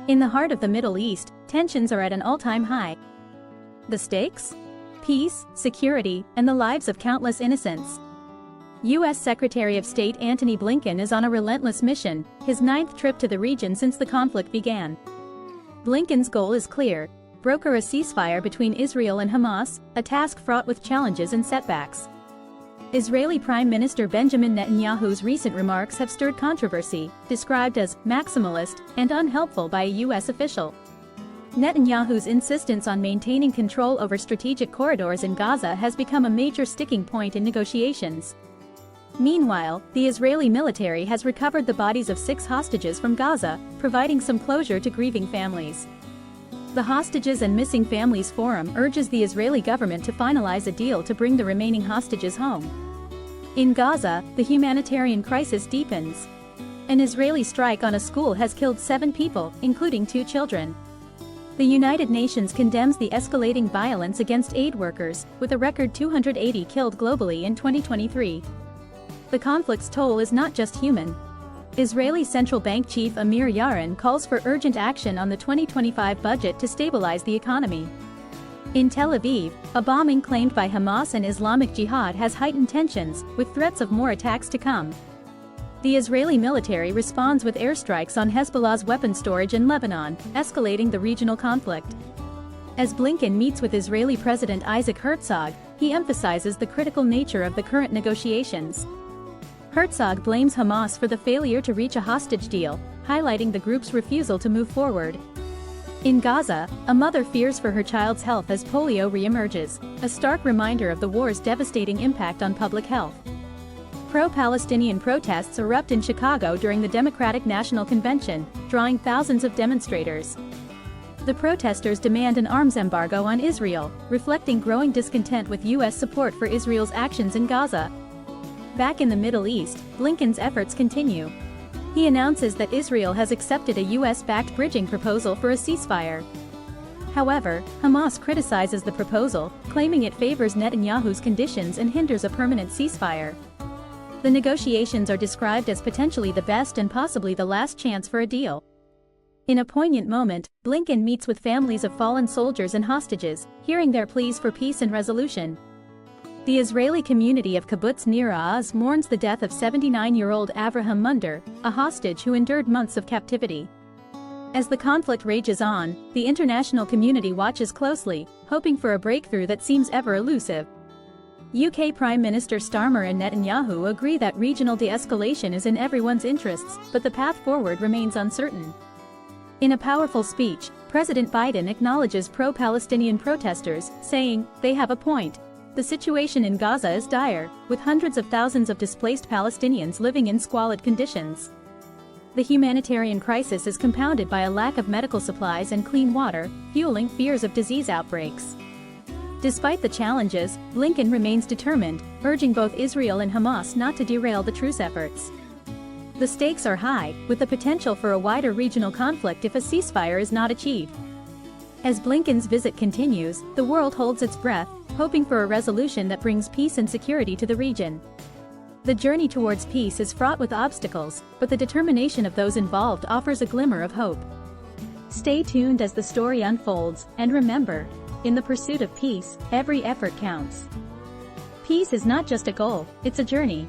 In the heart of the Middle East, tensions are at an all-time high. The stakes? Peace, security, and the lives of countless innocents. U.S. Secretary of State Antony Blinken is on a relentless mission, his 9th trip to the region since the conflict began. Blinken's goal is clear: broker a ceasefire between Israel and Hamas, a task fraught with challenges and setbacks. Israeli Prime Minister Benjamin Netanyahu's recent remarks have stirred controversy, described as maximalist and unhelpful by a U.S. official. Netanyahu's insistence on maintaining control over strategic corridors in Gaza has become a major sticking point in negotiations. Meanwhile, the Israeli military has recovered the bodies of 6 hostages from Gaza, providing some closure to grieving families. The Hostages and Missing Families Forum urges the Israeli government to finalize a deal to bring the remaining hostages home. In Gaza, the humanitarian crisis deepens. An Israeli strike on a school has killed 7 people, including 2 children. The United Nations condemns the escalating violence against aid workers, with a record 280 killed globally in 2023. The conflict's toll is not just human. Israeli Central Bank Chief Amir Yaron calls for urgent action on the 2025 budget to stabilize the economy. In Tel Aviv, a bombing claimed by Hamas and Islamic Jihad has heightened tensions, with threats of more attacks to come. The Israeli military responds with airstrikes on Hezbollah's weapons storage in Lebanon, escalating the regional conflict. As Blinken meets with Israeli President Isaac Herzog, he emphasizes the critical nature of the current negotiations. Herzog blames Hamas for the failure to reach a hostage deal, highlighting the group's refusal to move forward. In Gaza, a mother fears for her child's health as polio reemerges, a stark reminder of the war's devastating impact on public health. Pro-Palestinian protests erupt in Chicago during the Democratic National Convention, drawing thousands of demonstrators. The protesters demand an arms embargo on Israel, reflecting growing discontent with U.S. support for Israel's actions in Gaza. Back in the Middle East, Blinken's efforts continue. He announces that Israel has accepted a U.S.-backed bridging proposal for a ceasefire. However, Hamas criticizes the proposal, claiming it favors Netanyahu's conditions and hinders a permanent ceasefire. The negotiations are described as potentially the best and possibly the last chance for a deal. In a poignant moment, Blinken meets with families of fallen soldiers and hostages, hearing their pleas for peace and resolution. The Israeli community of Kibbutz Nir Oz mourns the death of 79-year-old Avraham Munder, a hostage who endured months of captivity. As the conflict rages on, the international community watches closely, hoping for a breakthrough that seems ever elusive. UK Prime Minister Starmer and Netanyahu agree that regional de-escalation is in everyone's interests, but the path forward remains uncertain. In a powerful speech, President Biden acknowledges pro-Palestinian protesters, saying, "They have a point. The situation in Gaza is dire, with hundreds of thousands of displaced Palestinians living in squalid conditions. The humanitarian crisis is compounded by a lack of medical supplies and clean water, fueling fears of disease outbreaks." Despite the challenges, Blinken remains determined, urging both Israel and Hamas not to derail the truce efforts. The stakes are high, with the potential for a wider regional conflict if a ceasefire is not achieved. As Blinken's visit continues, the world holds its breath, hoping for a resolution that brings peace and security to the region. The journey towards peace is fraught with obstacles, but the determination of those involved offers a glimmer of hope. Stay tuned as the story unfolds, and remember, in the pursuit of peace, every effort counts. Peace is not just a goal, it's a journey.